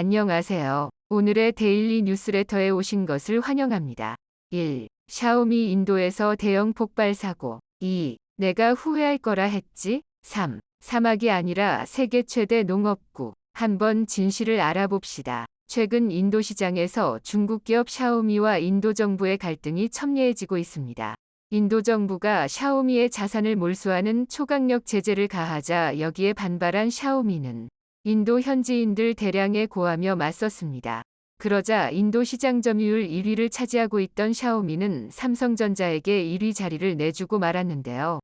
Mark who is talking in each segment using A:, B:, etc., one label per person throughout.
A: 안녕하세요. 오늘의 데일리 뉴스레터에 오신 것을 환영합니다. 1. 샤오미 인도에서 대형 폭발 사고. 2. 내가 후회할 거라 했지? 3. 사막이 아니라 세계 최대 농업국. 한번 진실을 알아봅시다. 최근 인도 시장에서 중국 기업 샤오미와 인도 정부의 갈등이 첨예해지고 있습니다. 인도 정부가 샤오미의 자산을 몰수하는 초강력 제재를 가하자 여기에 반발한 샤오미는 인도 현지인들 대량에 고하며 맞섰습니다. 그러자 인도 시장 점유율 1위를 차지하고 있던 샤오미는 삼성전자에게 1위 자리를 내주고 말았는데요.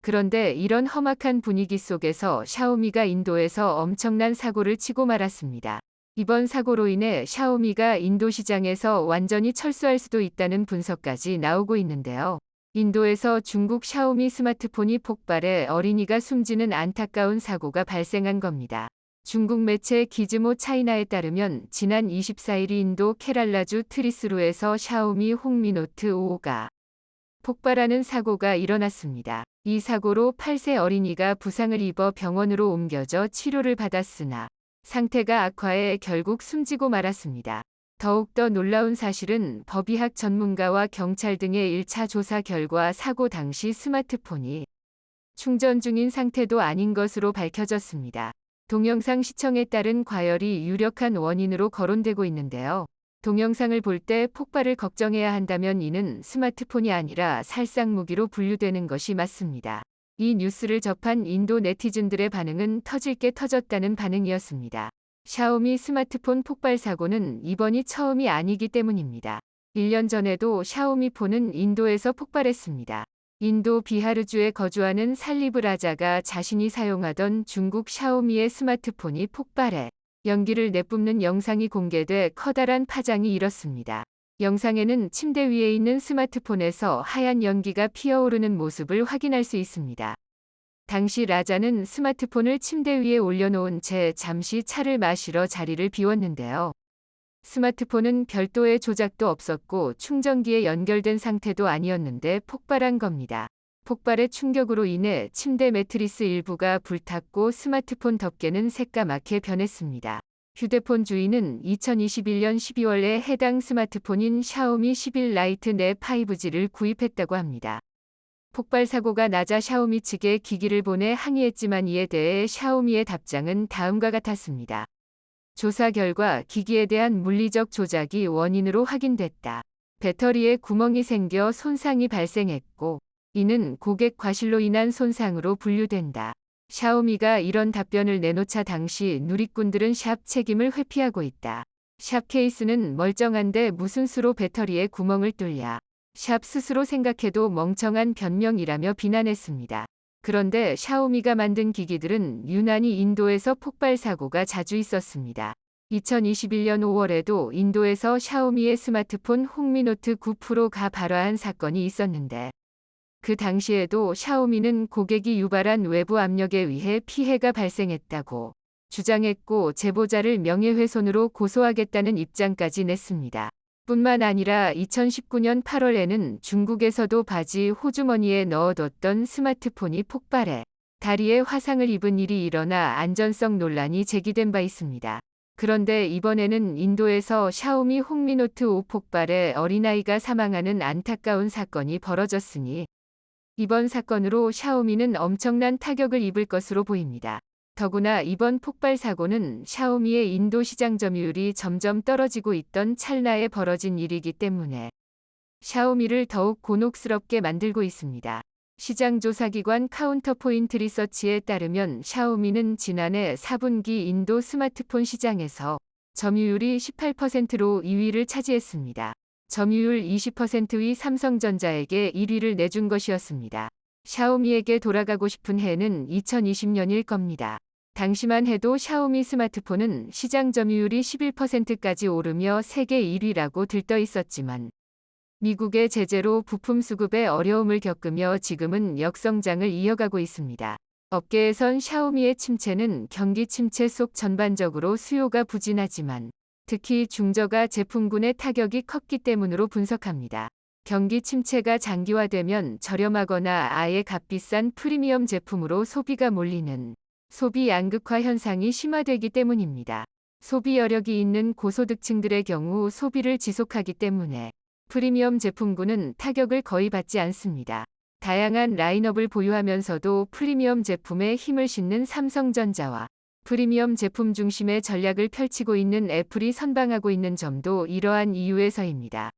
A: 그런데 이런 험악한 분위기 속에서 샤오미가 인도에서 엄청난 사고를 치고 말았습니다. 이번 사고로 인해 샤오미가 인도 시장에서 완전히 철수할 수도 있다는 분석까지 나오고 있는데요. 인도에서 중국 샤오미 스마트폰이 폭발해 어린이가 숨지는 안타까운 사고가 발생한 겁니다. 중국 매체 기즈모 차이나에 따르면 지난 24일 인도 케랄라주 트리스루에서 샤오미 홍미노트 5가 폭발하는 사고가 일어났습니다. 이 사고로 8세 어린이가 부상을 입어 병원으로 옮겨져 치료를 받았으나 상태가 악화해 결국 숨지고 말았습니다. 더욱더 놀라운 사실은 법의학 전문가와 경찰 등의 1차 조사 결과 사고 당시 스마트폰이 충전 중인 상태도 아닌 것으로 밝혀졌습니다. 동영상 시청에 따른 과열이 유력한 원인으로 거론되고 있는데요. 동영상을 볼 때 폭발을 걱정해야 한다면 이는 스마트폰이 아니라 살상 무기로 분류되는 것이 맞습니다. 이 뉴스를 접한 인도 네티즌들의 반응은 터질 게 터졌다는 반응이었습니다. 샤오미 스마트폰 폭발 사고는 이번이 처음이 아니기 때문입니다. 1년 전에도 샤오미 폰은 인도에서 폭발했습니다. 인도 비하르주에 거주하는 살리브 라자가 자신이 사용하던 중국 샤오미의 스마트폰이 폭발해 연기를 내뿜는 영상이 공개돼 커다란 파장이 일었습니다. 영상에는 침대 위에 있는 스마트폰에서 하얀 연기가 피어오르는 모습을 확인할 수 있습니다. 당시 라자는 스마트폰을 침대 위에 올려놓은 채 잠시 차를 마시러 자리를 비웠는데요. 스마트폰은 별도의 조작도 없었고 충전기에 연결된 상태도 아니었는데 폭발한 겁니다. 폭발의 충격으로 인해 침대 매트리스 일부가 불탔고 스마트폰 덮개는 새까맣게 변했습니다. 휴대폰 주인은 2021년 12월에 해당 스마트폰인 샤오미 11 라이트 내 5G를 구입했다고 합니다. 폭발 사고가 나자 샤오미 측에 기기를 보내 항의했지만 이에 대해 샤오미의 답장은 다음과 같았습니다. 조사 결과 기기에 대한 물리적 조작이 원인으로 확인됐다. 배터리에 구멍이 생겨 손상이 발생했고 이는 고객 과실로 인한 손상으로 분류된다. 샤오미가 이런 답변을 내놓자 당시 누리꾼들은 샵 책임을 회피하고 있다. 샵 케이스는 멀쩡한데 무슨 수로 배터리에 구멍을 뚫냐. 샵 스스로 생각해도 멍청한 변명이라며 비난했습니다. 그런데 샤오미가 만든 기기들은 유난히 인도에서 폭발 사고가 자주 있었습니다. 2021년 5월에도 인도에서 샤오미의 스마트폰 홍미노트 9 프로가 발화한 사건이 있었는데 그 당시에도 샤오미는 고객이 유발한 외부 압력에 의해 피해가 발생했다고 주장했고 제보자를 명예훼손으로 고소하겠다는 입장까지 냈습니다. 뿐만 아니라 2019년 8월에는 중국에서도 바지 호주머니에 넣어뒀던 스마트폰이 폭발해 다리에 화상을 입은 일이 일어나 안전성 논란이 제기된 바 있습니다. 그런데 이번에는 인도에서 샤오미 홍미노트 5 폭발에 어린아이가 사망하는 안타까운 사건이 벌어졌으니 이번 사건으로 샤오미는 엄청난 타격을 입을 것으로 보입니다. 더구나 이번 폭발 사고는 샤오미의 인도 시장 점유율이 점점 떨어지고 있던 찰나에 벌어진 일이기 때문에 샤오미를 더욱 곤혹스럽게 만들고 있습니다. 시장조사기관 카운터포인트 리서치에 따르면 샤오미는 지난해 4분기 인도 스마트폰 시장에서 점유율이 18%로 2위를 차지했습니다. 점유율 20%의 삼성전자에게 1위를 내준 것이었습니다. 샤오미에게 돌아가고 싶은 해는 2020년일 겁니다. 당시만 해도 샤오미 스마트폰은 시장 점유율이 11%까지 오르며 세계 1위라고 들떠 있었지만 미국의 제재로 부품 수급에 어려움을 겪으며 지금은 역성장을 이어가고 있습니다. 업계에선 샤오미의 침체는 경기 침체 속 전반적으로 수요가 부진하지만 특히 중저가 제품군의 타격이 컸기 때문으로 분석합니다. 경기 침체가 장기화되면 저렴하거나 아예 값비싼 프리미엄 제품으로 소비가 몰리는 소비 양극화 현상이 심화되기 때문입니다. 소비 여력이 있는 고소득층들의 경우 소비를 지속하기 때문에 프리미엄 제품군은 타격을 거의 받지 않습니다. 다양한 라인업을 보유하면서도 프리미엄 제품에 힘을 싣는 삼성전자와 프리미엄 제품 중심의 전략을 펼치고 있는 애플이 선방하고 있는 점도 이러한 이유에서입니다.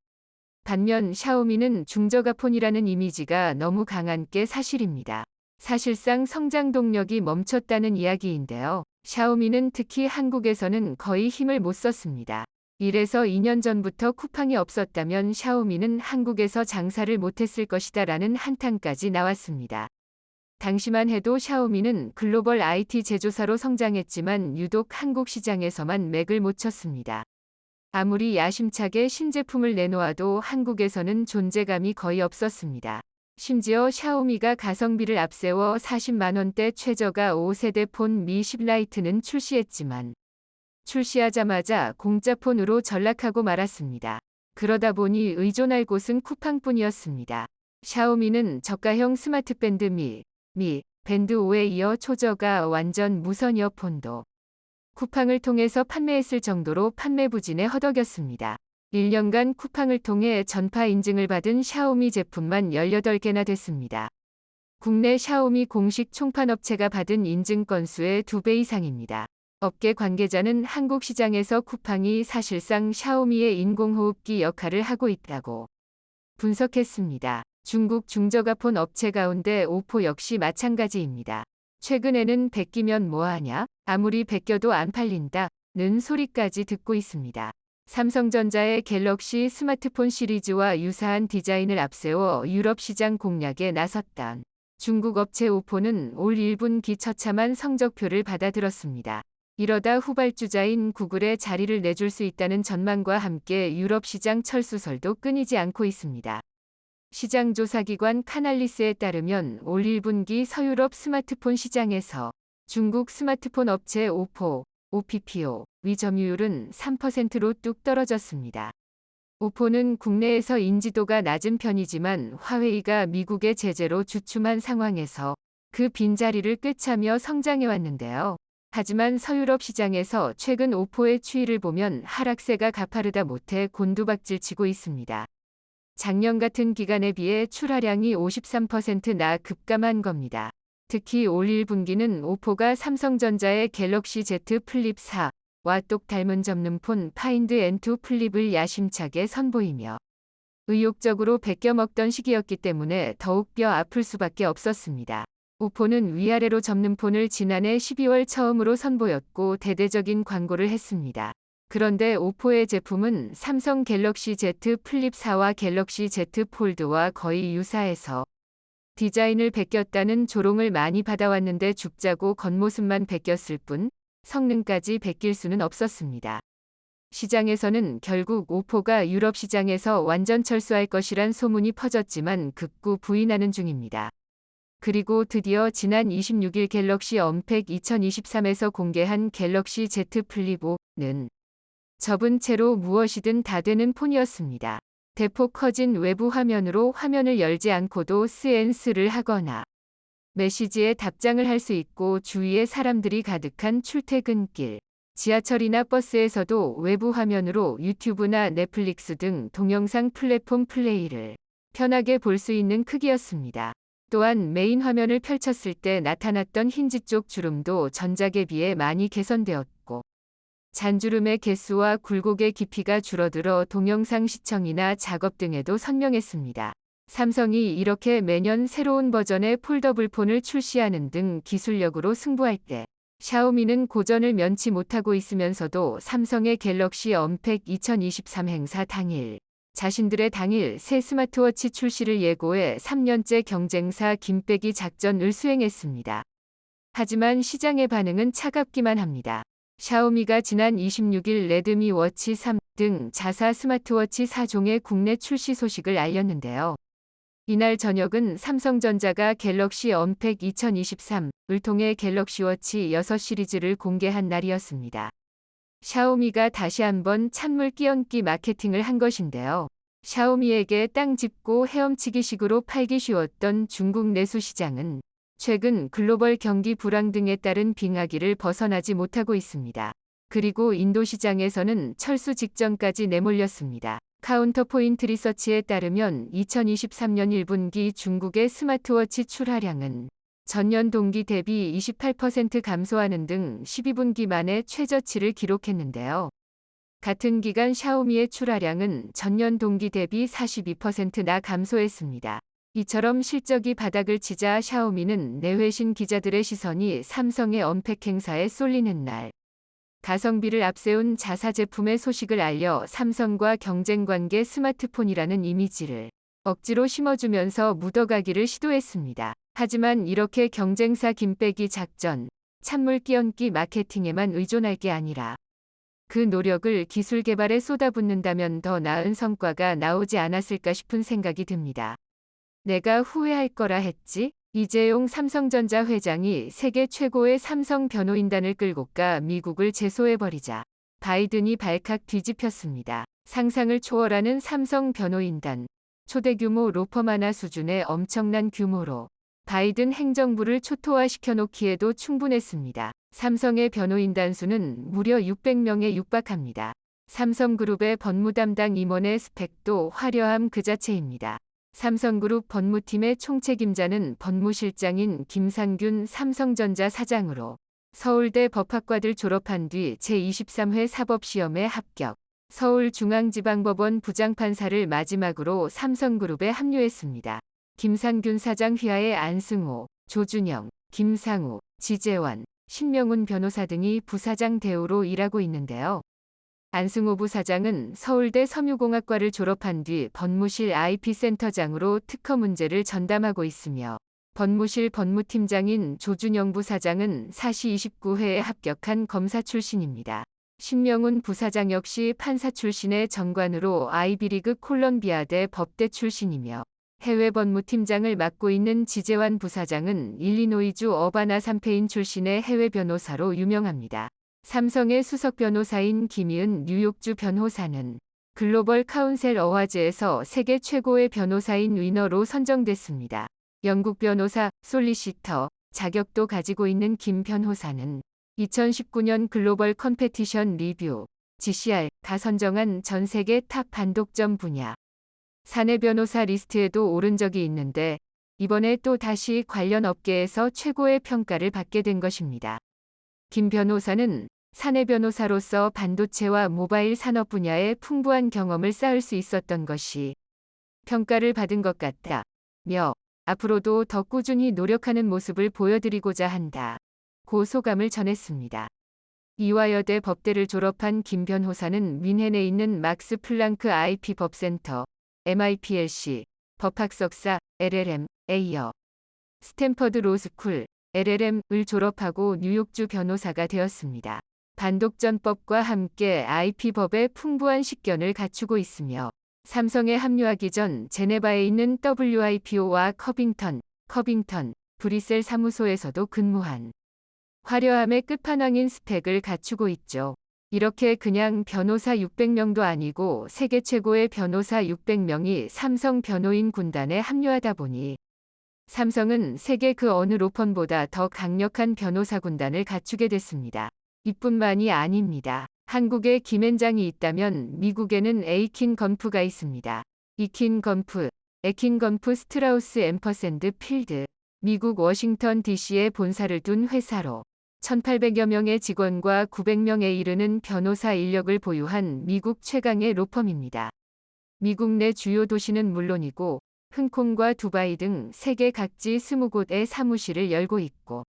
A: 반면 샤오미는 중저가폰이라는 이미지가 너무 강한 게 사실입니다. 사실상 성장 동력이 멈췄다는 이야기인데요. 샤오미는 특히 한국에서는 거의 힘을 못 썼습니다. 이래서 2년 전부터 쿠팡이 없었다면 샤오미는 한국에서 장사를 못했을 것이다 라는 한탄까지 나왔습니다. 당시만 해도 샤오미는 글로벌 IT 제조사로 성장했지만 유독 한국 시장에서만 맥을 못 쳤습니다. 아무리 야심차게 신제품을 내놓아도 한국에서는 존재감이 거의 없었습니다. 심지어 샤오미가 가성비를 앞세워 40만 원대 최저가 5세대 폰 미 10 라이트는 출시했지만 출시하자마자 공짜폰으로 전락하고 말았습니다. 그러다 보니 의존할 곳은 쿠팡뿐이었습니다. 샤오미는 저가형 스마트밴드 미 밴드 5에 이어 초저가 완전 무선 이어폰도 쿠팡을 통해서 판매했을 정도로 판매 부진에 허덕였습니다. 1년간 쿠팡을 통해 전파 인증을 받은 샤오미 제품만 18개나 됐습니다. 국내 샤오미 공식 총판업체가 받은 인증 건수의 2배 이상입니다. 업계 관계자는 한국 시장에서 쿠팡이 사실상 샤오미의 인공호흡기 역할을 하고 있다고 분석했습니다. 중국 중저가폰 업체 가운데 오포 역시 마찬가지입니다. 최근에는 100기면 뭐하냐? 아무리 100겨도 안 팔린다는 소리까지 듣고 있습니다. 삼성전자의 갤럭시 스마트폰 시리즈와 유사한 디자인을 앞세워 유럽 시장 공략에 나섰던 중국 업체 오포는 올 1분기 처참한 성적표를 받아들었습니다. 이러다 후발주자인 구글에 자리를 내줄 수 있다는 전망과 함께 유럽 시장 철수설도 끊이지 않고 있습니다. 시장조사기관 카날리스에 따르면 올 1분기 서유럽 스마트폰 시장에서 중국 스마트폰 업체 오포, OPPO, 위 점유율은 3%로 뚝 떨어졌습니다. 오포는 국내에서 인지도가 낮은 편이지만 화웨이가 미국의 제재로 주춤한 상황에서 그 빈자리를 꿰차며 성장해왔는데요. 하지만 서유럽 시장에서 최근 오포의 추이를 보면 하락세가 가파르다 못해 곤두박질치고 있습니다. 작년 같은 기간에 비해 출하량이 53%나 급감한 겁니다. 특히 올 1분기는 오포가 삼성전자의 갤럭시 Z 플립 4와 똑 닮은 접는폰 파인드 N2 플립을 야심차게 선보이며 의욕적으로 베껴 먹던 시기였기 때문에 더욱 뼈 아플 수밖에 없었습니다. 오포는 위아래로 접는 폰을 지난해 12월 처음으로 선보였고 대대적인 광고를 했습니다. 그런데 오포의 제품은 삼성 갤럭시 Z 플립 4와 갤럭시 Z 폴드와 거의 유사해서 디자인을 베꼈다는 조롱을 많이 받아왔는데 죽자고 겉모습만 베꼈을 뿐 성능까지 베낄 수는 없었습니다. 시장에서는 결국 오포가 유럽 시장에서 완전 철수할 것이란 소문이 퍼졌지만 극구 부인하는 중입니다. 그리고 드디어 지난 26일 갤럭시 언팩 2023에서 공개한 갤럭시 Z 플립 5는 접은 채로 무엇이든 다 되는 폰이었습니다. 대폭 커진 외부 화면으로 화면을 열지 않고도 스앤스를 하거나 메시지에 답장을 할 수 있고 주위에 사람들이 가득한 출퇴근길, 지하철이나 버스에서도 외부 화면으로 유튜브나 넷플릭스 등 동영상 플랫폼 플레이를 편하게 볼 수 있는 크기였습니다. 또한 메인 화면을 펼쳤을 때 나타났던 힌지 쪽 주름도 전작에 비해 많이 개선되었고 잔주름의 개수와 굴곡의 깊이가 줄어들어 동영상 시청이나 작업 등에도 선명했습니다. 삼성이 이렇게 매년 새로운 버전의 폴더블 폰을 출시하는 등 기술력으로 승부할 때 샤오미는 고전을 면치 못하고 있으면서도 삼성의 갤럭시 언팩 2023 행사 당일 자신들의 당일 새 스마트워치 출시를 예고해 3년째 경쟁사 김빼기 작전을 수행했습니다. 하지만 시장의 반응은 차갑기만 합니다. 샤오미가 지난 26일 레드미 워치 3 등 자사 스마트워치 4종의 국내 출시 소식을 알렸는데요. 이날 저녁은 삼성전자가 갤럭시 언팩 2023을 통해 갤럭시 워치 6 시리즈를 공개한 날이었습니다. 샤오미가 다시 한번 찬물 끼얹기 마케팅을 한 것인데요. 샤오미에게 땅 짚고 헤엄치기식으로 팔기 쉬웠던 중국 내수 시장은 최근 글로벌 경기 불황 등에 따른 빙하기를 벗어나지 못하고 있습니다. 그리고 인도 시장에서는 철수 직전까지 내몰렸습니다. 카운터포인트 리서치에 따르면 2023년 1분기 중국의 스마트워치 출하량은 전년 동기 대비 28% 감소하는 등 12분기 만에 최저치를 기록했는데요. 같은 기간 샤오미의 출하량은 전년 동기 대비 42%나 감소했습니다. 이처럼 실적이 바닥을 치자 샤오미는 내외신 기자들의 시선이 삼성의 언팩 행사에 쏠리는 날, 가성비를 앞세운 자사 제품의 소식을 알려 삼성과 경쟁관계 스마트폰이라는 이미지를 억지로 심어주면서 묻어가기를 시도했습니다. 하지만 이렇게 경쟁사 김빼기 작전, 찬물 끼얹기 마케팅에만 의존할 게 아니라 그 노력을 기술 개발에 쏟아붓는다면 더 나은 성과가 나오지 않았을까 싶은 생각이 듭니다. 내가 후회할 거라 했지? 이재용 삼성전자 회장이 세계 최고의 삼성 변호인단을 끌고 가 미국을 제소해버리자 바이든이 발칵 뒤집혔습니다. 상상을 초월하는 삼성 변호인단, 초대규모 로펌 하나 수준의 엄청난 규모로 바이든 행정부를 초토화시켜 놓기에도 충분했습니다. 삼성의 변호인단 수는 무려 600명에 육박합니다. 삼성그룹의 법무 담당 임원의 스펙도 화려함 그 자체입니다. 삼성그룹 법무팀의 총책임자는 법무실장인 김상균 삼성전자 사장으로 서울대 법학과를 졸업한 뒤 제23회 사법시험에 합격, 서울중앙지방법원 부장판사를 마지막으로 삼성그룹에 합류했습니다. 김상균 사장 휘하에 안승호, 조준영, 김상우, 지재환, 신명훈 변호사 등이 부사장 대우로 일하고 있는데요. 안승호 부사장은 서울대 섬유공학과를 졸업한 뒤 법무실 IP센터장으로 특허 문제를 전담하고 있으며 법무실 법무팀장인 조준영 부사장은 사시 29회에 합격한 검사 출신입니다. 신명훈 부사장 역시 판사 출신의 정관으로 아이비리그 콜롬비아대 법대 출신이며 해외 법무팀장을 맡고 있는 지재환 부사장은 일리노이주 어바나 삼페인 출신의 해외 변호사로 유명합니다. 삼성의 수석 변호사인 김희은 뉴욕주 변호사는 글로벌 카운셀 어워즈에서 세계 최고의 변호사인 위너로 선정됐습니다. 영국 변호사 솔리시터 자격도 가지고 있는 김 변호사는 2019년 글로벌 컴페티션 리뷰 GCR가 선정한 전 세계 탑 반독점 분야 사내 변호사 리스트에도 오른 적이 있는데 이번에 또 다시 관련 업계에서 최고의 평가를 받게 된 것입니다. 김 변호사는 사내 변호사로서 반도체와 모바일 산업 분야에 풍부한 경험을 쌓을 수 있었던 것이 평가를 받은 것 같다며 앞으로도 더 꾸준히 노력하는 모습을 보여드리고자 한다고 소감을 전했습니다. 이화여대 법대를 졸업한 김 변호사는 뮌헨에 있는 막스 플랑크 IP 법센터 MIPLC 법학석사 LLM에 이어 스탠퍼드 로스쿨 LLM을 졸업하고 뉴욕주 변호사가 되었습니다. 반독점법과 함께 IP법에 풍부한 식견을 갖추고 있으며 삼성에 합류하기 전 제네바에 있는 WIPO와 커빙턴, 브뤼셀 사무소에서도 근무한 화려함의 끝판왕인 스펙을 갖추고 있죠. 이렇게 그냥 변호사 600명도 아니고 세계 최고의 변호사 600명이 삼성 변호인 군단에 합류하다 보니 삼성은 세계 그 어느 로펌보다 더 강력한 변호사 군단을 갖추게 됐습니다. 이뿐만이 아닙니다. 한국에 김앤장이 있다면 미국에는 에이킨 건프가 있습니다. 이킨 건프, 에킨 건프 스트라우스 앰퍼샌드 필드, 미국 워싱턴 DC에 본사를 둔 회사로 1,800여 명의 직원과 900명에 이르는 변호사 인력을 보유한 미국 최강의 로펌입니다. 미국 내 주요 도시는 물론이고 홍콩과 두바이 등 세계 각지 20곳의 사무실을 열고 있고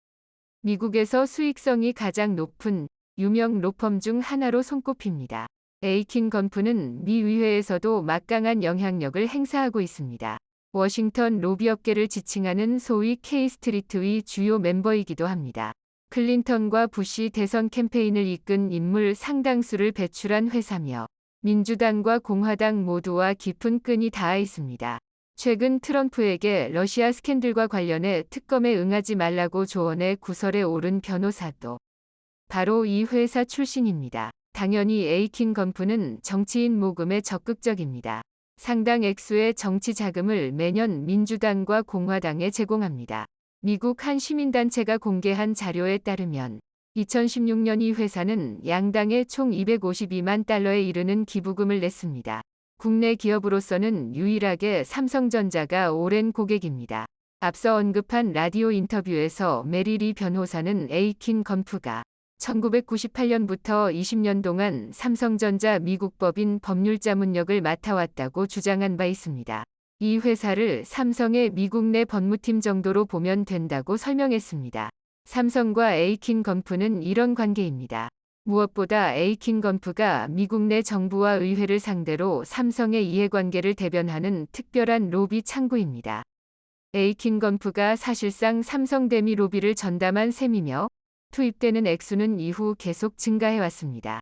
A: 미국에서 수익성이 가장 높은 유명 로펌 중 하나로 손꼽힙니다. 에이킨 건프는 미 의회에서도 막강한 영향력을 행사하고 있습니다. 워싱턴 로비업계를 지칭하는 소위 K-스트리트의 주요 멤버이기도 합니다. 클린턴과 부시 대선 캠페인을 이끈 인물 상당수를 배출한 회사며 민주당과 공화당 모두와 깊은 끈이 닿아 있습니다. 최근 트럼프에게 러시아 스캔들과 관련해 특검에 응하지 말라고 조언해 구설에 오른 변호사도 바로 이 회사 출신입니다. 당연히 에이킨 건프는 정치인 모금에 적극적입니다. 상당 액수의 정치 자금을 매년 민주당과 공화당에 제공합니다. 미국 한 시민단체가 공개한 자료에 따르면 2016년 이 회사는 양당에 총 252만 달러에 이르는 기부금을 냈습니다. 국내 기업으로서는 유일하게 삼성전자가 오랜 고객입니다. 앞서 언급한 라디오 인터뷰에서 메리리 변호사는 에이킨 건프가 1998년부터 20년 동안 삼성전자 미국 법인 법률자문역을 맡아왔다고 주장한 바 있습니다. 이 회사를 삼성의 미국 내 법무팀 정도로 보면 된다고 설명했습니다. 삼성과 에이킨 건프는 이런 관계입니다. 무엇보다 에이킨 건프가 미국 내 정부와 의회를 상대로 삼성의 이해관계를 대변하는 특별한 로비 창구입니다. 에이킨 건프가 사실상 삼성 대미 로비를 전담한 셈이며 투입되는 액수는 이후 계속 증가해왔습니다.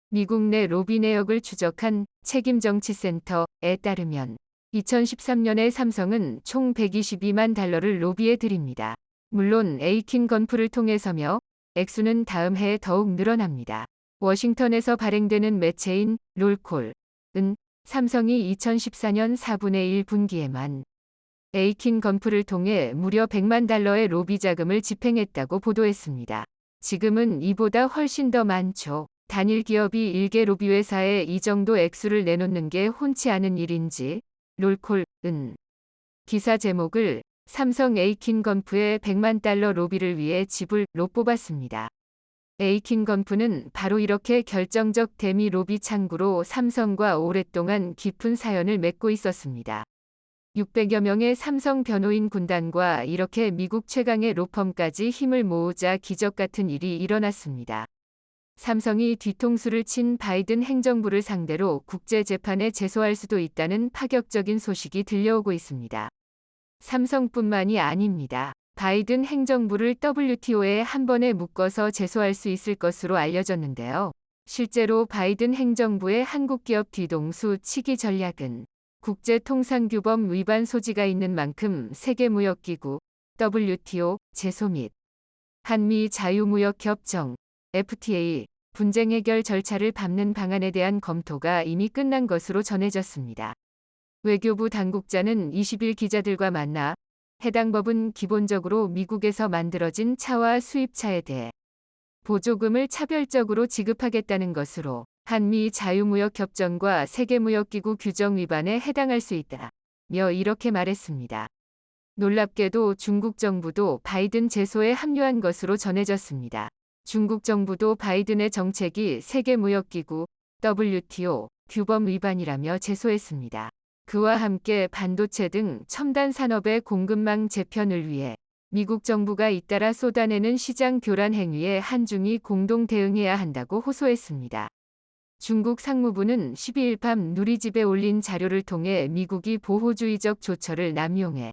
A: 미국 내 로비 내역을 추적한 책임정치센터에 따르면 2013년에 삼성은 총 122만 달러를 로비에 들입니다. 물론 에이킨 건프를 통해서며 액수는 다음 해에 더욱 늘어납니다. 워싱턴에서 발행되는 매체인 롤콜은 삼성이 2014년 4분의 1 분기에만 에이킨 건프를 통해 무려 100만 달러의 로비 자금을 집행했다고 보도했습니다. 지금은 이보다 훨씬 더 많죠. 단일 기업이 일개 로비 회사에 이 정도 액수를 내놓는 게 흔치 않은 일인지 롤콜은 기사 제목을 삼성 에이킨 건프의 100만 달러 로비를 위해 지불로 뽑았습니다. 에이킨 건프는 바로 이렇게 결정적 대미 로비 창구로 삼성과 오랫동안 깊은 사연을 맺고 있었습니다. 600여 명의 삼성 변호인 군단과 이렇게 미국 최강의 로펌까지 힘을 모으자 기적 같은 일이 일어났습니다. 삼성이 뒤통수를 친 바이든 행정부를 상대로 국제재판에 제소할 수도 있다는 파격적인 소식이 들려오고 있습니다. 삼성뿐만이 아닙니다. 바이든 행정부를 WTO에 한 번에 묶어서 제소할 수 있을 것으로 알려졌는데요. 실제로 바이든 행정부의 한국 기업 뒤통수 치기 전략은 국제통상규범 위반 소지가 있는 만큼 세계무역기구 WTO 제소 및 한미 자유무역협정 FTA 분쟁 해결 절차를 밟는 방안에 대한 검토가 이미 끝난 것으로 전해졌습니다. 외교부 당국자는 20일 기자들과 만나 해당 법은 기본적으로 미국에서 만들어진 차와 수입차에 대해 보조금을 차별적으로 지급하겠다는 것으로 한미 자유무역협정과 세계무역기구 규정 위반에 해당할 수 있다며 이렇게 말했습니다. 놀랍게도 중국 정부도 바이든 제소에 합류한 것으로 전해졌습니다. 중국 정부도 바이든의 정책이 세계무역기구 WTO 규범 위반이라며 제소했습니다. 그와 함께 반도체 등 첨단 산업의 공급망 재편을 위해 미국 정부가 잇따라 쏟아내는 시장 교란 행위에 한중이 공동 대응해야 한다고 호소했습니다. 중국 상무부는 12일 밤 누리집에 올린 자료를 통해 미국이 보호주의적 조처를 남용해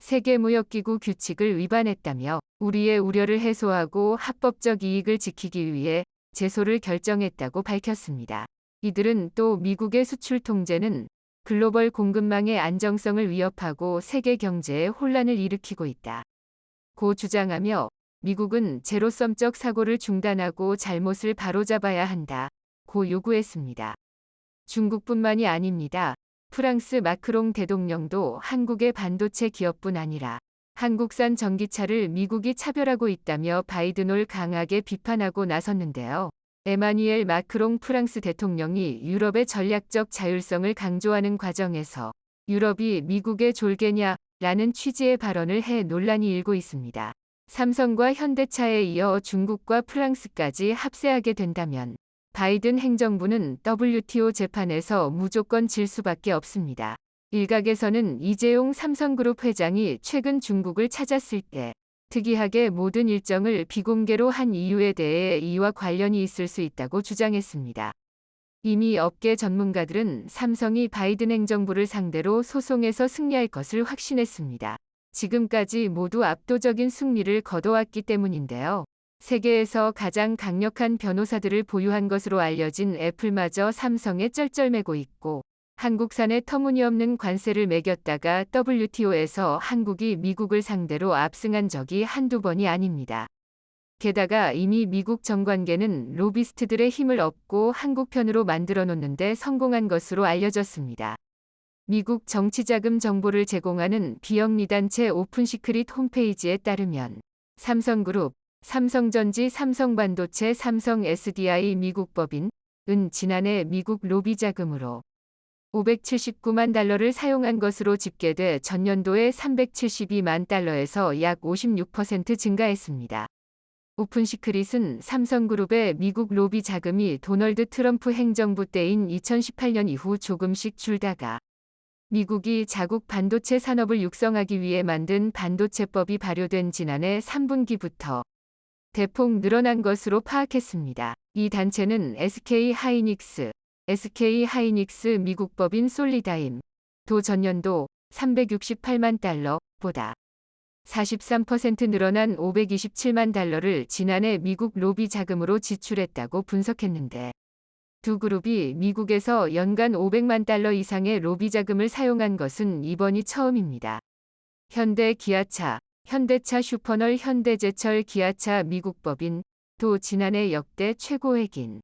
A: 세계무역기구 규칙을 위반했다며 우리의 우려를 해소하고 합법적 이익을 지키기 위해 제소를 결정했다고 밝혔습니다. 이들은 또 미국의 수출 통제는 글로벌 공급망의 안정성을 위협하고 세계 경제에 혼란을 일으키고 있다. 고 주장하며 미국은 제로섬적 사고를 중단하고 잘못을 바로잡아야 한다. 고 요구했습니다. 중국뿐만이 아닙니다. 프랑스 마크롱 대통령도 한국의 반도체 기업뿐 아니라 한국산 전기차를 미국이 차별하고 있다며 바이든을 강하게 비판하고 나섰는데요. 에마뉘엘 마크롱 프랑스 대통령이 유럽의 전략적 자율성을 강조하는 과정에서 유럽이 미국의 졸개냐라는 취지의 발언을 해 논란이 일고 있습니다. 삼성과 현대차에 이어 중국과 프랑스까지 합세하게 된다면 바이든 행정부는 WTO 재판에서 무조건 질 수밖에 없습니다. 일각에서는 이재용 삼성그룹 회장이 최근 중국을 찾았을 때 특이하게 모든 일정을 비공개로 한 이유에 대해 이와 관련이 있을 수 있다고 주장했습니다. 이미 업계 전문가들은 삼성이 바이든 행정부를 상대로 소송에서 승리할 것을 확신했습니다. 지금까지 모두 압도적인 승리를 거둬왔기 때문인데요. 세계에서 가장 강력한 변호사들을 보유한 것으로 알려진 애플마저 삼성에 쩔쩔매고 있고 한국산에 터무니없는 관세를 매겼다가 WTO에서 한국이 미국을 상대로 압승한 적이 한두 번이 아닙니다. 게다가 이미 미국 정관계는 로비스트들의 힘을 얻고 한국 편으로 만들어 놓는데 성공한 것으로 알려졌습니다. 미국 정치자금 정보를 제공하는 비영리단체 오픈시크릿 홈페이지에 따르면 삼성그룹 삼성전지, 삼성반도체, 삼성 SDI 미국 법인은 지난해 미국 로비 자금으로 579만 달러를 사용한 것으로 집계돼 전년도에 372만 달러에서 약 56% 증가했습니다. 오픈시크릿은 삼성그룹의 미국 로비 자금이 도널드 트럼프 행정부 때인 2018년 이후 조금씩 줄다가 미국이 자국 반도체 산업을 육성하기 위해 만든 반도체법이 발효된 지난해 3분기부터 대폭 늘어난 것으로 파악했습니다. 이 단체는 SK 하이닉스 미국 법인 솔리다임도 전년도 368만 달러보다 43% 늘어난 527만 달러를 지난해 미국 로비 자금으로 지출했다고 분석했는데 두 그룹이 미국에서 연간 500만 달러 이상의 로비 자금을 사용한 것은 이번이 처음입니다. 현대 기아차, 현대차 슈퍼널, 현대제철, 기아차 미국 법인도 지난해 역대 최고액인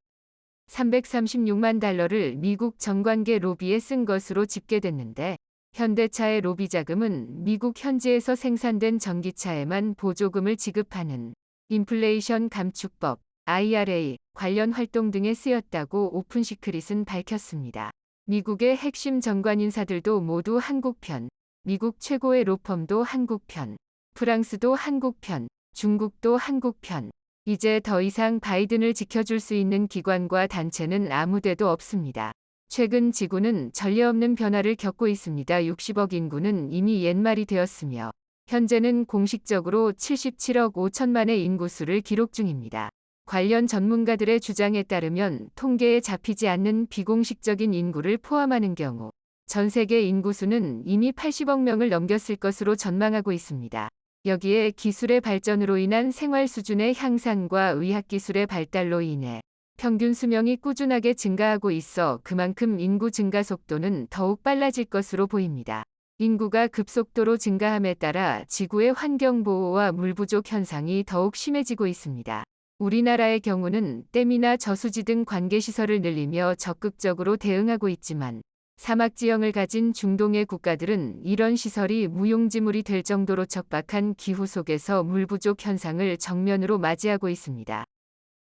A: 336만 달러를 미국 정관계 로비에 쓴 것으로 집계됐는데 현대차의 로비 자금은 미국 현지에서 생산된 전기차에만 보조금을 지급하는 인플레이션 감축법 IRA 관련 활동 등에 쓰였다고 오픈시크릿은 밝혔습니다. 미국의 핵심 정관 인사들도 모두 한국 편, 미국 최고의 로펌도 한국 편, 프랑스도 한국 편, 중국도 한국 편. 이제 더 이상 바이든을 지켜줄 수 있는 기관과 단체는 아무데도 없습니다. 최근 지구는 전례 없는 변화를 겪고 있습니다. 60억 인구는 이미 옛말이 되었으며 현재는 공식적으로 77억 5천만의 인구수를 기록 중입니다. 관련 전문가들의 주장에 따르면 통계에 잡히지 않는 비공식적인 인구를 포함하는 경우 전 세계 인구수는 이미 80억 명을 넘겼을 것으로 전망하고 있습니다. 여기에 기술의 발전으로 인한 생활 수준의 향상과 의학기술의 발달로 인해 평균 수명이 꾸준하게 증가하고 있어 그만큼 인구 증가 속도는 더욱 빨라질 것으로 보입니다. 인구가 급속도로 증가함에 따라 지구의 환경보호와 물 부족 현상이 더욱 심해지고 있습니다. 우리나라의 경우는 댐이나 저수지 등 관계시설을 늘리며 적극적으로 대응하고 있지만 사막지형을 가진 중동의 국가들은 이런 시설이 무용지물이 될 정도로 척박한 기후 속에서 물 부족 현상을 정면으로 맞이하고 있습니다.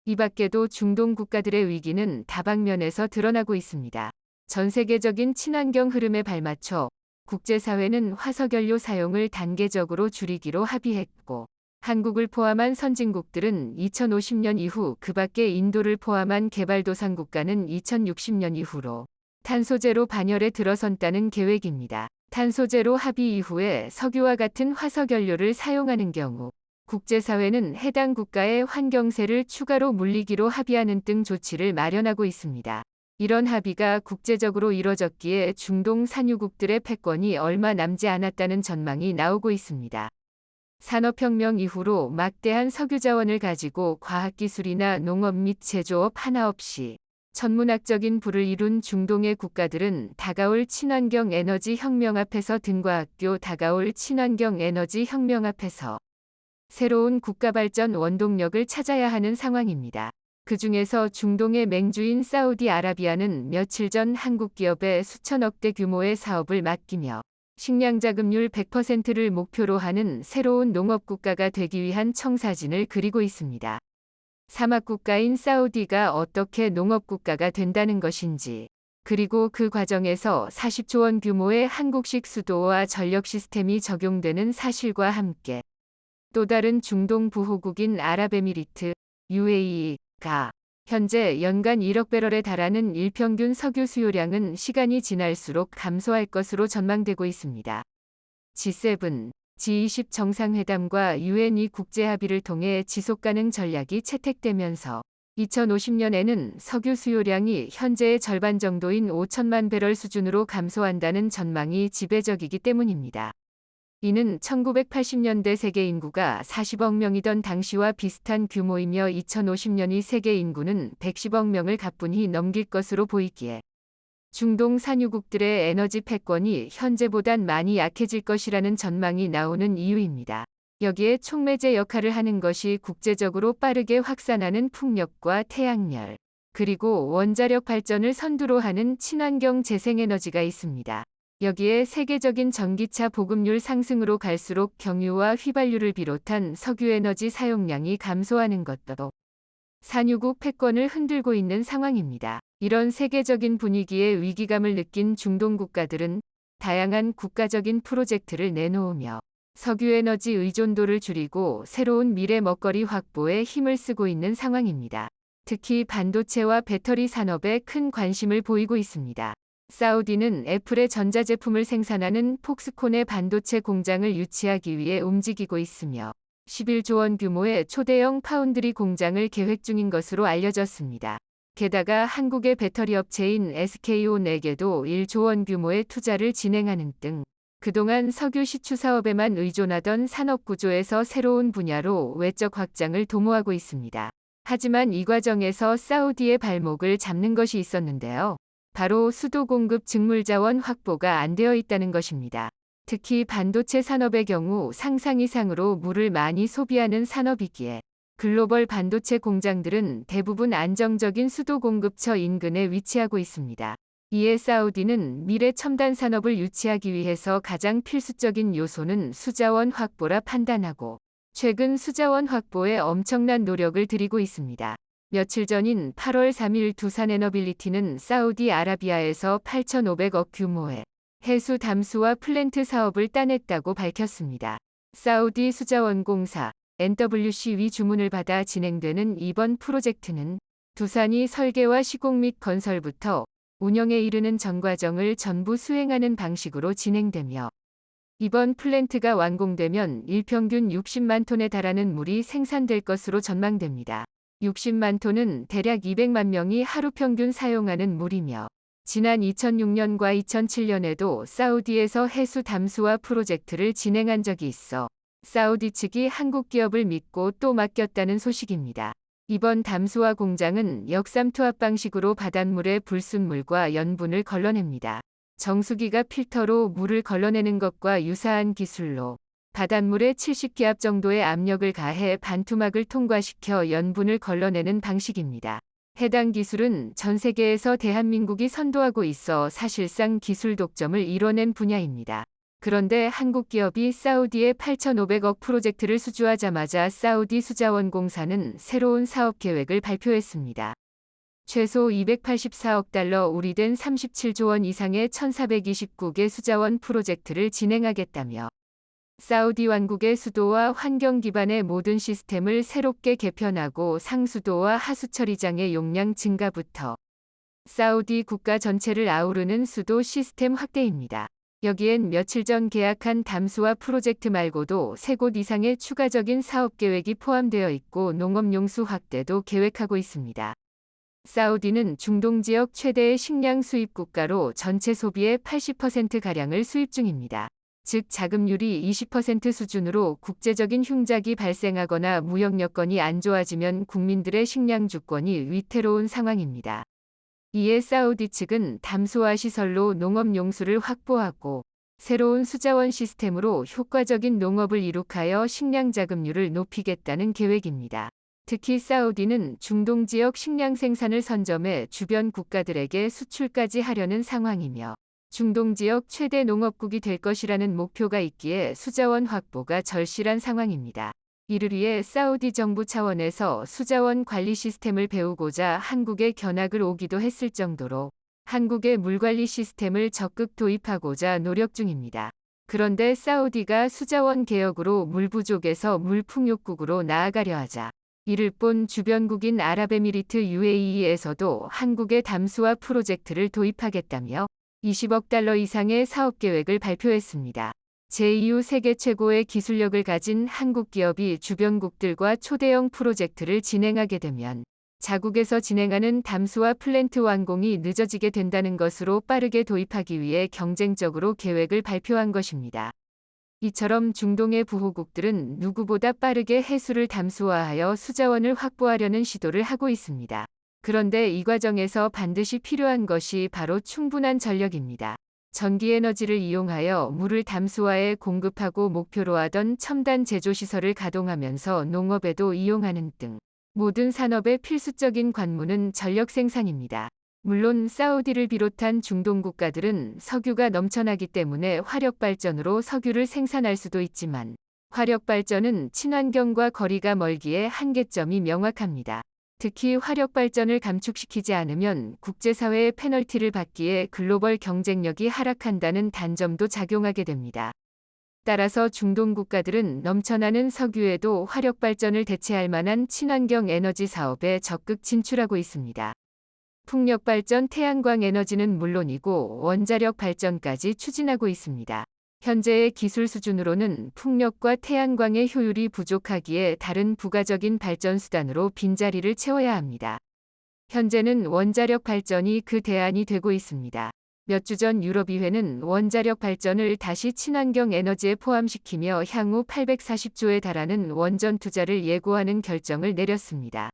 A: 이 밖에도 중동 국가들의 위기는 다방면에서 드러나고 있습니다. 전 세계적인 친환경 흐름에 발맞춰 국제사회는 화석연료 사용을 단계적으로 줄이기로 합의했고 한국을 포함한 선진국들은 2050년 이후 그 밖에 인도를 포함한 개발도상 국가는 2060년 이후로 탄소제로 반열에 들어선다는 계획입니다. 탄소제로 합의 이후에 석유와 같은 화석연료를 사용하는 경우 국제사회는 해당 국가의 환경세를 추가로 물리기로 합의하는 등 조치를 마련하고 있습니다. 이런 합의가 국제적으로 이뤄졌기에 중동 산유국들의 패권이 얼마 남지 않았다는 전망이 나오고 있습니다. 산업혁명 이후로 막대한 석유자원을 가지고 과학기술이나 농업 및 제조업 하나 없이 천문학적인 부를 이룬 중동의 국가들은 다가올 친환경 에너지 혁명 앞에서 등과 학교 다가올 친환경 에너지 혁명 앞에서 새로운 국가발전 원동력을 찾아야 하는 상황입니다. 그 중에서 중동의 맹주인 사우디아라비아는 며칠 전 한국 기업에 수천억 대 규모의 사업을 맡기며 식량자급률 100%를 목표로 하는 새로운 농업국가가 되기 위한 청사진을 그리고 있습니다. 사막국가인 사우디가 어떻게 농업국가가 된다는 것인지, 그리고 그 과정에서 40조 원 규모의 한국식 수도와 전력 시스템이 적용되는 사실과 함께 또 다른 중동 부호국인 아랍에미리트, UAE가 현재 연간 1억 배럴에 달하는 일평균 석유 수요량은 시간이 지날수록 감소할 것으로 전망되고 있습니다. G7, G20 정상회담과 UN 국제합의를 통해 지속가능 전략이 채택되면서 2050년에는 석유 수요량이 현재의 절반 정도인 5천만 배럴 수준으로 감소한다는 전망이 지배적이기 때문입니다. 이는 1980년대 세계 인구가 40억 명이던 당시와 비슷한 규모이며 2050년이 세계 인구는 110억 명을 가뿐히 넘길 것으로 보이기에 중동 산유국들의 에너지 패권이 현재보단 많이 약해질 것이라는 전망이 나오는 이유입니다. 여기에 촉매제 역할을 하는 것이 국제적으로 빠르게 확산하는 풍력과 태양열, 그리고 원자력 발전을 선두로 하는 친환경 재생에너지가 있습니다. 여기에 세계적인 전기차 보급률 상승으로 갈수록 경유와 휘발유를 비롯한 석유에너지 사용량이 감소하는 것도 산유국 패권을 흔들고 있는 상황입니다. 이런 세계적인 분위기에 위기감을 느낀 중동 국가들은 다양한 국가적인 프로젝트를 내놓으며 석유에너지 의존도를 줄이고 새로운 미래 먹거리 확보에 힘을 쓰고 있는 상황입니다. 특히 반도체와 배터리 산업에 큰 관심을 보이고 있습니다. 사우디는 애플의 전자제품을 생산하는 폭스콘의 반도체 공장을 유치하기 위해 움직이고 있으며 11조 원 규모의 초대형 파운드리 공장을 계획 중인 것으로 알려졌습니다. 게다가 한국의 배터리 업체인 SK온에게도 1조 원 규모의 투자를 진행하는 등 그동안 석유 시추 사업에만 의존하던 산업 구조에서 새로운 분야로 외적 확장을 도모하고 있습니다. 하지만 이 과정에서 사우디의 발목을 잡는 것이 있었는데요. 바로 수도 공급 직물 자원 확보가 안 되어 있다는 것입니다. 특히 반도체 산업의 경우 상상 이상으로 물을 많이 소비하는 산업이기에 글로벌 반도체 공장들은 대부분 안정적인 수도 공급처 인근에 위치하고 있습니다. 이에 사우디는 미래 첨단 산업을 유치하기 위해서 가장 필수적인 요소는 수자원 확보라 판단하고 최근 수자원 확보에 엄청난 노력을 들이고 있습니다. 며칠 전인 8월 3일 두산에너빌리티는 사우디아라비아에서 8,500억 규모의 해수 담수화 플랜트 사업을 따냈다고 밝혔습니다. 사우디 수자원공사 NWC위 주문을 받아 진행되는 이번 프로젝트는 두산이 설계와 시공 및 건설부터 운영에 이르는 전 과정을 전부 수행하는 방식으로 진행되며 이번 플랜트가 완공되면 일평균 60만 톤에 달하는 물이 생산될 것으로 전망됩니다. 60만 톤은 대략 200만 명이 하루 평균 사용하는 물이며 지난 2006년과 2007년에도 사우디에서 해수 담수화 프로젝트를 진행한 적이 있어 사우디 측이 한국 기업을 믿고 또 맡겼다는 소식입니다. 이번 담수화 공장은 역삼투압 방식으로 바닷물의 불순물과 염분을 걸러냅니다. 정수기가 필터로 물을 걸러내는 것과 유사한 기술로 바닷물에 70기압 정도의 압력을 가해 반투막을 통과시켜 염분을 걸러내는 방식입니다. 해당 기술은 전 세계에서 대한민국이 선도하고 있어 사실상 기술 독점을 이뤄낸 분야입니다. 그런데 한국 기업이 사우디의 8,500억 프로젝트를 수주하자마자 사우디 수자원공사는 새로운 사업 계획을 발표했습니다. 최소 284억 달러 우리된 37조 원 이상의 1,429개 수자원 프로젝트를 진행하겠다며 사우디 왕국의 수도와 환경 기반의 모든 시스템을 새롭게 개편하고 상수도와 하수처리장의 용량 증가부터 사우디 국가 전체를 아우르는 수도 시스템 확대입니다. 여기엔 며칠 전 계약한 담수화 프로젝트 말고도 3곳 이상의 추가적인 사업 계획이 포함되어 있고 농업용수 확대도 계획하고 있습니다. 사우디는 중동 지역 최대의 식량 수입 국가로 전체 소비의 80%가량을 수입 중입니다. 즉 자금률이 20% 수준으로 국제적인 흉작이 발생하거나 무역 여건이 안 좋아지면 국민들의 식량 주권이 위태로운 상황입니다. 이에 사우디 측은 담수화 시설로 농업 용수를 확보하고 새로운 수자원 시스템으로 효과적인 농업을 이룩하여 식량 자금률을 높이겠다는 계획입니다. 특히 사우디는 중동 지역 식량 생산을 선점해 주변 국가들에게 수출까지 하려는 상황이며 중동 지역 최대 농업국이 될 것이라는 목표가 있기에 수자원 확보가 절실한 상황입니다. 이를 위해 사우디 정부 차원에서 수자원 관리 시스템을 배우고자 한국에 견학을 오기도 했을 정도로 한국의 물관리 시스템을 적극 도입하고자 노력 중입니다. 그런데 사우디가 수자원 개혁으로 물 부족에서 물 풍요국으로 나아가려 하자 이를 본 주변국인 아랍에미리트 UAE에서도 한국의 담수화 프로젝트를 도입하겠다며 20억 달러 이상의 사업 계획을 발표했습니다. 제2후 세계 최고의 기술력을 가진 한국 기업이 주변국들과 초대형 프로젝트를 진행하게 되면 자국에서 진행하는 담수화 플랜트 완공이 늦어지게 된다는 것으로 빠르게 도입하기 위해 경쟁적으로 계획을 발표한 것입니다. 이처럼 중동의 부호국들은 누구보다 빠르게 해수를 담수화하여 수자원을 확보하려는 시도를 하고 있습니다. 그런데 이 과정에서 반드시 필요한 것이 바로 충분한 전력입니다. 전기에너지를 이용하여 물을 담수화에 공급하고 목표로 하던 첨단 제조시설을 가동하면서 농업에도 이용하는 등 모든 산업의 필수적인 관문은 전력 생산입니다. 물론 사우디를 비롯한 중동 국가들은 석유가 넘쳐나기 때문에 화력 발전으로 석유를 생산할 수도 있지만 화력 발전은 친환경과 거리가 멀기에 한계점이 명확합니다. 특히 화력 발전을 감축시키지 않으면 국제사회의 페널티를 받기에 글로벌 경쟁력이 하락한다는 단점도 작용하게 됩니다. 따라서 중동 국가들은 넘쳐나는 석유에도 화력 발전을 대체할 만한 친환경 에너지 사업에 적극 진출하고 있습니다. 풍력 발전, 태양광 에너지는 물론이고 원자력 발전까지 추진하고 있습니다. 현재의 기술 수준으로는 풍력과 태양광의 효율이 부족하기에 다른 부가적인 발전 수단으로 빈자리를 채워야 합니다. 현재는 원자력 발전이 그 대안이 되고 있습니다. 몇 주 전 유럽의회는 원자력 발전을 다시 친환경 에너지에 포함시키며 향후 840조에 달하는 원전 투자를 예고하는 결정을 내렸습니다.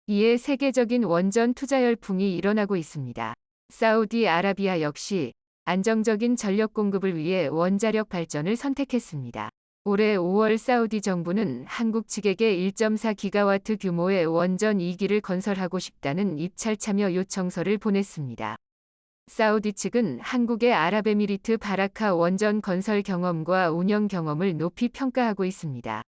A: 이에 세계적인 원전 투자 열풍이 일어나고 있습니다. 사우디아라비아 역시 안정적인 전력 공급을 위해 원자력 발전을 선택했습니다. 올해 5월 사우디 정부는 한국 측에게 1.4기가와트 규모의 원전 2기를 건설하고 싶다는 입찰 참여 요청서를 보냈습니다. 사우디 측은 한국의 아랍에미리트 바라카 원전 건설 경험과 운영 경험을 높이 평가하고 있습니다.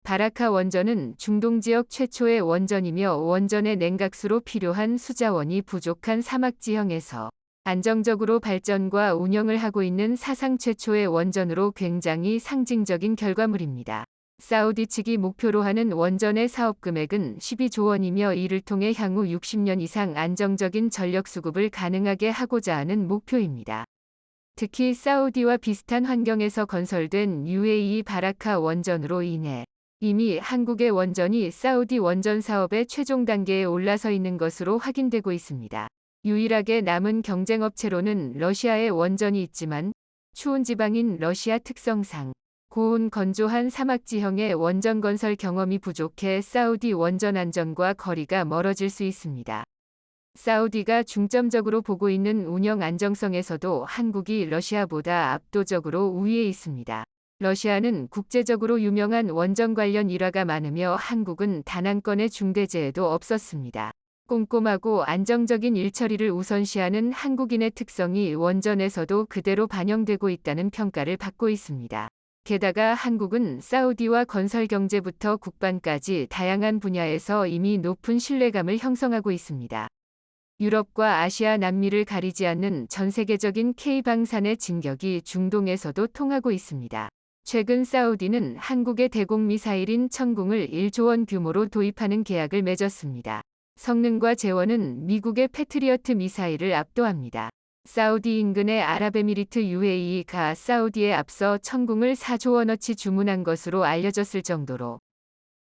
A: 바라카 원전은 중동 지역 최초의 원전이며 원전의 냉각수로 필요한 수자원이 부족한 사막 지형에서 안정적으로 발전과 운영을 하고 있는 사상 최초의 원전으로 굉장히 상징적인 결과물입니다. 사우디 측이 목표로 하는 원전의 사업 금액은 12조 원이며 이를 통해 향후 60년 이상 안정적인 전력 수급을 가능하게 하고자 하는 목표입니다. 특히 사우디와 비슷한 환경에서 건설된 UAE 바라카 원전으로 인해 이미 한국의 원전이 사우디 원전 사업의 최종 단계에 올라서 있는 것으로 확인되고 있습니다. 유일하게 남은 경쟁업체로는 러시아의 원전이 있지만 추운 지방인 러시아 특성상 고온 건조한 사막 지형의 원전 건설 경험이 부족해 사우디 원전 안전과 거리가 멀어질 수 있습니다. 사우디가 중점적으로 보고 있는 운영 안정성에서도 한국이 러시아보다 압도적으로 우위에 있습니다. 러시아는 국제적으로 유명한 원전 관련 일화가 많으며 한국은 단 한 건의 중대재해도 없었습니다. 꼼꼼하고 안정적인 일처리를 우선시하는 한국인의 특성이 원전에서도 그대로 반영되고 있다는 평가를 받고 있습니다. 게다가 한국은 사우디와 건설 경제부터 국방까지 다양한 분야에서 이미 높은 신뢰감을 형성하고 있습니다. 유럽과 아시아, 남미를 가리지 않는 전 세계적인 K방산의 진격이 중동에서도 통하고 있습니다. 최근 사우디는 한국의 대공 미사일인 천궁을 1조 원 규모로 도입하는 계약을 맺었습니다. 성능과 재원은 미국의 패트리어트 미사일을 압도합니다. 사우디 인근의 아랍에미리트 UAE가 사우디에 앞서 천궁을 4조 원어치 주문한 것으로 알려졌을 정도로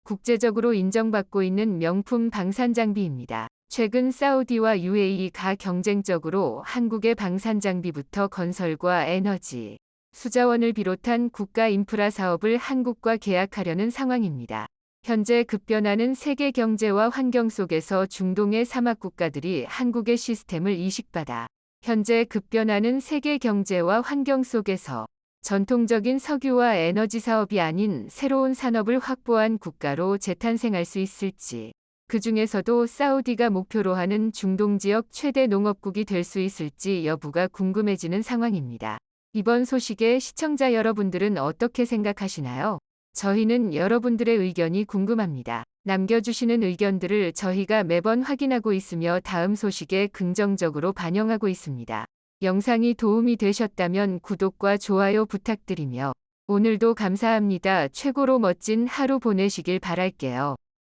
A: 국제적으로 인정받고 있는 명품 방산 장비입니다. 최근 사우디와 UAE가 경쟁적으로 한국의 방산 장비부터 건설과 에너지, 수자원을 비롯한 국가 인프라 사업을 한국과 계약하려는 상황입니다. 현재 급변하는 세계 경제와 환경 속에서 중동의 사막 국가들이 한국의 시스템을 이식받아 현재 급변하는 세계 경제와 환경 속에서 전통적인 석유와 에너지 사업이 아닌 새로운 산업을 확보한 국가로 재탄생할 수 있을지, 그 중에서도 사우디가 목표로 하는 중동 지역 최대 농업국이 될 수 있을지 여부가 궁금해지는 상황입니다. 이번 소식에 시청자 여러분들은 어떻게 생각하시나요? 저희는 여러분들의 의견이 궁금합니다. 남겨주시는 의견들을 저희가 매번 확인하고 있으며 다음 소식에 긍정적으로 반영하고 있습니다. 영상이 도움이 되셨다면 구독과 좋아요 부탁드리며 오늘도 감사합니다. 최고로 멋진 하루 보내시길 바랄게요.